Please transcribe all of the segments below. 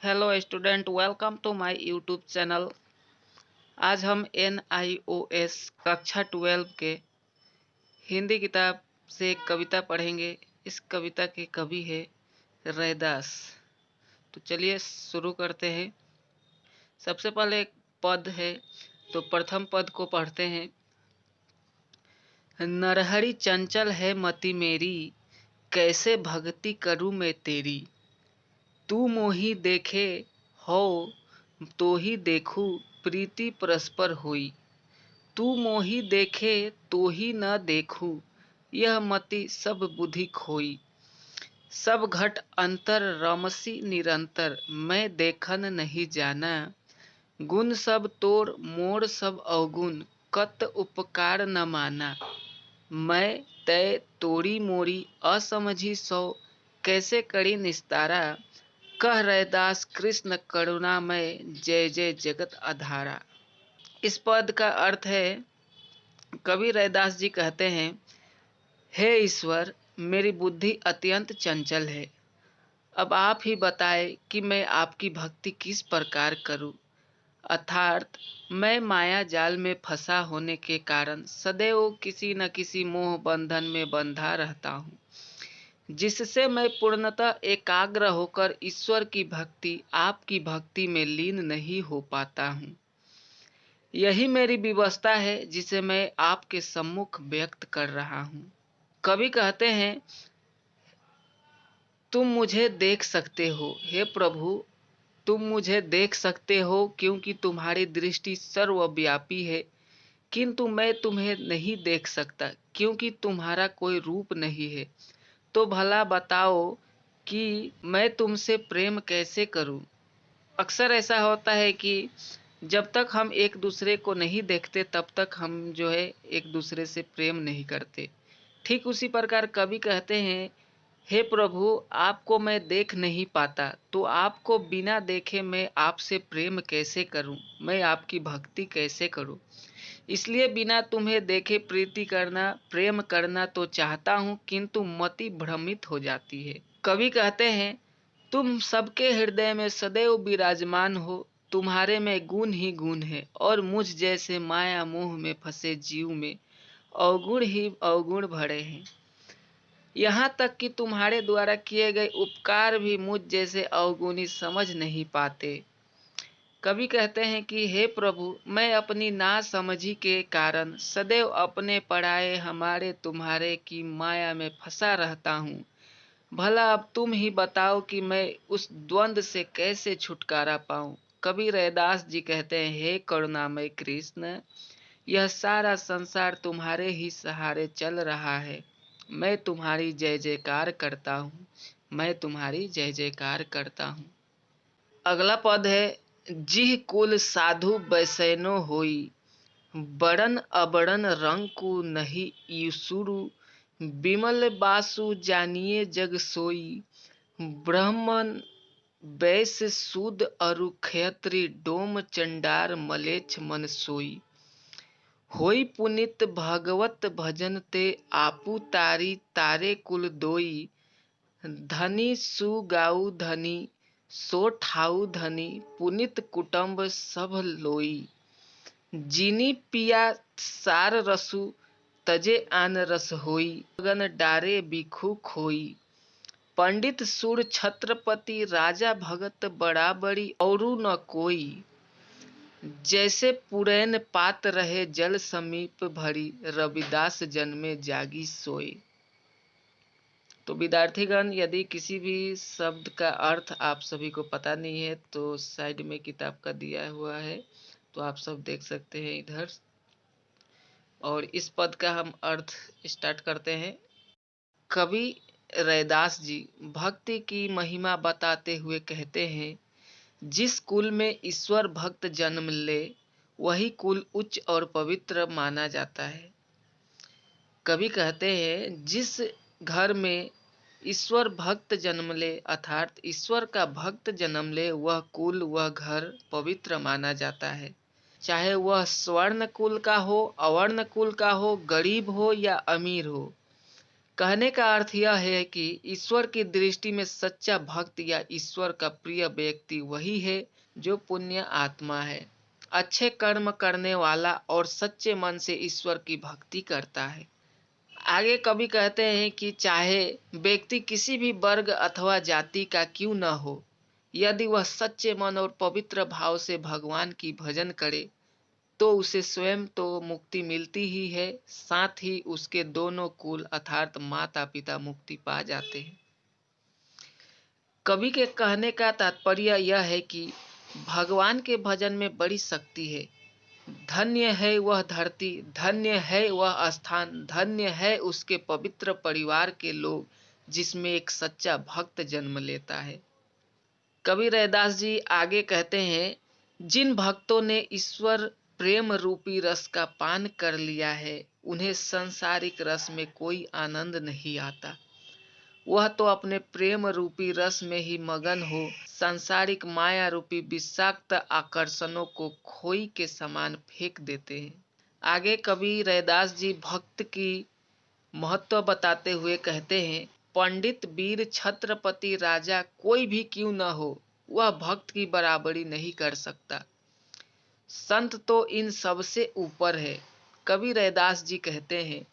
Hello student, welcome to my YouTube channel. आज हम NIOS कक्षा 12 के हिंदी किताब से एक कविता पढ़ेंगे। इस कविता के कवि है रैदास। तो चलिए शुरू करते हैं। सबसे पहले एक पद है, तो प्रथम पद को पढ़ते हैं। नरहरि चंचल है मति मेरी, कैसे भक्ति करूँ मैं तेरी। तू मोहि देखे हो तो ही देखूं, प्रीति परस्पर होई। तू मोहि देखे तो ही न देखूं, यह मति सब बुद्धि खोई। सब घट अंतर रमसी निरंतर, मैं देखन नहीं जाना। गुण सब तोर मोर सब अवगुण, कत उपकार न माना। मैं तय तोड़ी मोरी असमझी सो, कैसे करी निस्तारा। कह रैदास कृष्ण करुणामय, जय जय जगत आधारा। इस पद का अर्थ है, कवि रैदास जी कहते हैं, हे ईश्वर, मेरी बुद्धि अत्यंत चंचल है। अब आप ही बताएं कि मैं आपकी भक्ति किस प्रकार करूं। अर्थात मैं माया जाल में फंसा होने के कारण सदैव किसी न किसी मोह बंधन में बंधा रहता हूँ, जिससे मैं पूर्णतः एकाग्र होकर ईश्वर की भक्ति, आपकी भक्ति में लीन नहीं हो पाता हूँ। यही मेरी विवशता है, जिसे मैं आपके सम्मुख व्यक्त कर रहा हूँ। कवि कहते हैं, तुम मुझे देख सकते हो हे प्रभु, तुम मुझे देख सकते हो क्योंकि तुम्हारी दृष्टि सर्वव्यापी है, किंतु मैं तुम्हें नहीं देख सकता क्योंकि तुम्हारा कोई रूप नहीं है। तो भला बताओ कि मैं तुमसे प्रेम कैसे करूं। अक्सर ऐसा होता है कि जब तक हम एक दूसरे को नहीं देखते तब तक हम जो है एक दूसरे से प्रेम नहीं करते। ठीक उसी प्रकार कवि कहते हैं, हे प्रभु, आपको मैं देख नहीं पाता, तो आपको बिना देखे मैं आपसे प्रेम कैसे करूं, मैं आपकी भक्ति कैसे करूं। इसलिए बिना तुम्हें देखे प्रीति करना, प्रेम करना तो चाहता हूं, किंतु मति भ्रमित हो जाती है। कवि कहते हैं, तुम सबके हृदय में सदैव विराजमान हो, तुम्हारे में गुण ही गुण है, और मुझ जैसे माया मोह में फंसे जीव में अवगुण ही अवगुण भरे हैं। यहाँ तक कि तुम्हारे द्वारा किए गए उपकार भी मुझ जैसे अवगुणी समझ नहीं पाते। कवि कहते हैं कि हे प्रभु, मैं अपनी नासमझी के कारण सदैव अपने पराये हमारे तुम्हारे की माया में फंसा रहता हूँ। भला अब तुम ही बताओ कि मैं उस द्वंद से कैसे छुटकारा पाऊं। कवि रैदास जी कहते हैं, हे करुणामय कृष्ण, यह सारा संसार तुम्हारे ही सहारे चल रहा है। मैं तुम्हारी जय जयकार करता हूँ, मैं तुम्हारी जय जयकार करता हूँ। अगला पद है, जिह कुल साधु बैसैनो होई, बड़न अबड़न रंकु नहीं ईसुरु। बिमल बासु जानिए जग सोई, ब्राह्मण वैश्य शूद्र अरु क्षत्रि, डोम चंडार मलेच्छ मन सोई। होई पुनित भगवत भजन ते, आपु तारी तारे कुल दोई। धनी सुगाऊ धनी, सो ठाऊ धनी, पुनित कुटुंब सब लोई। जिनी पिया सार रसु, तजे आन रस होई। गगन डारे बिखु खोई। पंडित सुर छत्रपति, राजा भगत बड़ाबड़ी औरु न कोई। जैसे पुरैन पात रहे जल समीप भरी, रविदास जन्मे जागी सोई। तो विद्यार्थीगण, यदि किसी भी शब्द का अर्थ आप सभी को पता नहीं है तो साइड में किताब का दिया हुआ है, तो आप सब देख सकते हैं इधर। और इस पद का हम अर्थ स्टार्ट करते हैं। कवि रैदास जी भक्ति की महिमा बताते हुए कहते हैं, जिस कुल में ईश्वर भक्त जन्म ले वही कुल उच्च और पवित्र माना जाता है। कवि कहते हैं, जिस घर में ईश्वर भक्त जन्म ले, अर्थात ईश्वर का भक्त जन्म ले, वह कुल, वह घर पवित्र माना जाता है। चाहे वह स्वर्ण कुल का हो, अवर्ण कुल का हो, गरीब हो या अमीर हो। कहने का अर्थ यह है कि ईश्वर की दृष्टि में सच्चा भक्त या ईश्वर का प्रिय व्यक्ति वही है जो पुण्य आत्मा है, अच्छे कर्म करने वाला और सच्चे मन से ईश्वर की भक्ति करता है। आगे कवि कहते हैं कि चाहे व्यक्ति किसी भी वर्ग अथवा जाति का क्यों न हो, यदि वह सच्चे मन और पवित्र भाव से भगवान की भजन करे तो उसे स्वयं तो मुक्ति मिलती ही है, साथ ही उसके दोनों कुल अर्थात माता पिता मुक्ति पा जाते हैं। कवि के कहने का तात्पर्य यह है कि भगवान के भजन में बड़ी शक्ति है। धन्य है वह धरती, धन्य है वह स्थान, धन्य है उसके पवित्र परिवार के लोग जिसमें एक सच्चा भक्त जन्म लेता है। कवि रैदास जी आगे कहते हैं, जिन भक्तों ने ईश्वर प्रेम रूपी रस का पान कर लिया है, उन्हें सांसारिक रस में कोई आनंद नहीं आता। वह तो अपने प्रेम रूपी रस में ही मगन हो सांसारिक माया रूपी विषाक्त आकर्षणों को खोई के समान फेंक देते हैं। आगे कवि रैदास जी भक्त की महत्व बताते हुए कहते हैं, पंडित वीर छत्रपति राजा कोई भी क्यों न हो, वह भक्त की बराबरी नहीं कर सकता। संत तो इन सबसे ऊपर है। कवि रैदास जी कहते हैं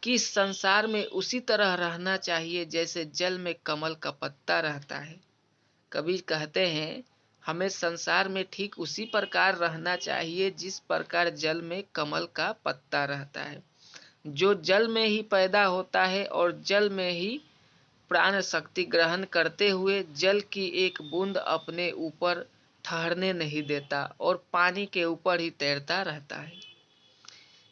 कि संसार में उसी तरह रहना चाहिए जैसे जल में कमल का पत्ता रहता है। कवि कहते हैं, हमें संसार में ठीक उसी प्रकार रहना चाहिए जिस प्रकार जल में कमल का पत्ता रहता है, जो जल में ही पैदा होता है और जल में ही प्राण शक्ति ग्रहण करते हुए जल की एक बूंद अपने ऊपर ठहरने नहीं देता और पानी के ऊपर ही तैरता रहता है।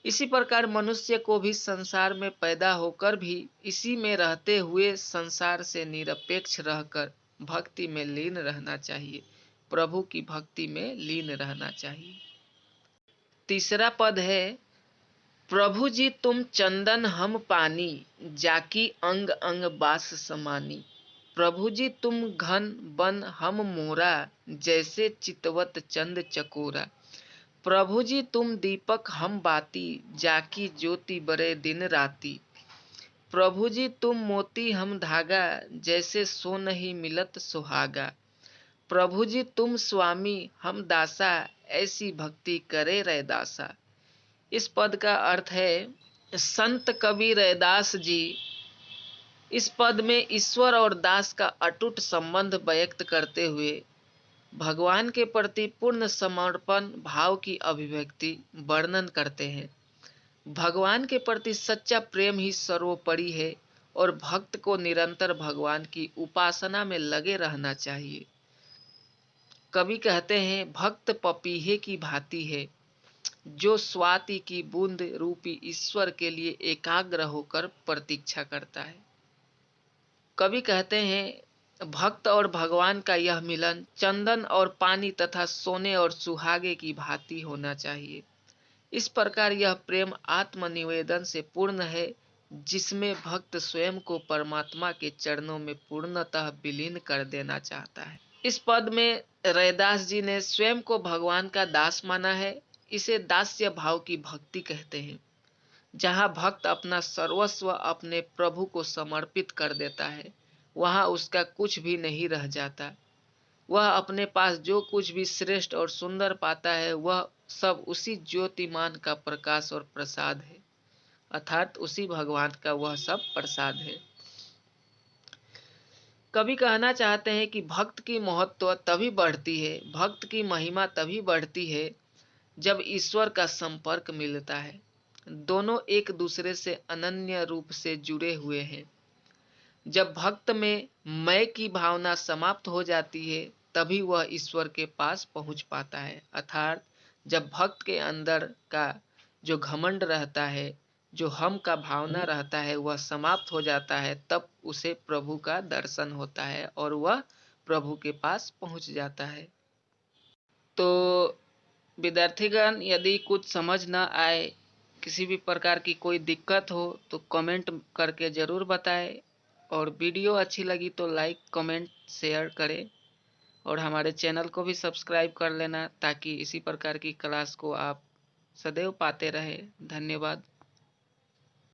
इसी प्रकार मनुष्य को भी संसार में पैदा होकर भी इसी में रहते हुए संसार से निरपेक्ष रहकर भक्ति में लीन रहना चाहिए, प्रभु की भक्ति में लीन रहना चाहिए। तीसरा पद है, प्रभु जी तुम चंदन हम पानी, जाकी अंग अंग बास समानी। प्रभु जी तुम घन बन हम मोरा, जैसे चितवत चंद चकोरा। प्रभु जी तुम दीपक हम बाती, जाकी ज्योति बरे दिन राती। प्रभु जी तुम मोती हम धागा, जैसे सो नहीं मिलत सुहागा। प्रभु जी तुम स्वामी हम दासा, ऐसी भक्ति करे रैदासा। इस पद का अर्थ है, संत कवि रैदास जी इस पद में ईश्वर और दास का अटूट संबंध व्यक्त करते हुए भगवान के प्रति पूर्ण समर्पण भाव की अभिव्यक्ति वर्णन करते हैं। भगवान के प्रति सच्चा प्रेम ही सर्वोपरि है और भक्त को निरंतर भगवान की उपासना में लगे रहना चाहिए। कवि कहते हैं, भक्त पपीहे की भांति है जो स्वाति की बूंद रूपी ईश्वर के लिए एकाग्र होकर प्रतीक्षा करता है। कवि कहते हैं, भक्त और भगवान का यह मिलन चंदन और पानी तथा सोने और सुहागे की भांति होना चाहिए। इस प्रकार यह प्रेम आत्मनिवेदन से पूर्ण है, जिसमें भक्त स्वयं को परमात्मा के चरणों में पूर्णतः विलीन कर देना चाहता है। इस पद में रैदास जी ने स्वयं को भगवान का दास माना है। इसे दास्य भाव की भक्ति कहते हैं, जहाँ भक्त अपना सर्वस्व अपने प्रभु को समर्पित कर देता है, वहाँ उसका कुछ भी नहीं रह जाता। वह अपने पास जो कुछ भी श्रेष्ठ और सुंदर पाता है, वह सब उसी ज्योतिमान का प्रकाश और प्रसाद है, अर्थात उसी भगवान का वह सब प्रसाद है। कवि कहना चाहते हैं कि भक्त की महत्व तभी बढ़ती है, भक्त की महिमा तभी बढ़ती है जब ईश्वर का संपर्क मिलता है। दोनों एक दूसरे से अनन्य रूप से जुड़े हुए हैं। जब भक्त में मैं की भावना समाप्त हो जाती है, तभी वह ईश्वर के पास पहुंच पाता है, अर्थात जब भक्त के अंदर का जो घमंड रहता है, जो हम का भावना रहता है, वह समाप्त हो जाता है, तब उसे प्रभु का दर्शन होता है और वह प्रभु के पास पहुंच जाता है। तो विद्यार्थीगण, यदि कुछ समझ न आए, किसी भी प्रकार की कोई दिक्कत हो तो कमेंट करके ज़रूर बताएं, और वीडियो अच्छी लगी तो लाइक कमेंट शेयर करें, और हमारे चैनल को भी सब्सक्राइब कर लेना ताकि इसी प्रकार की क्लास को आप सदैव पाते रहें। धन्यवाद।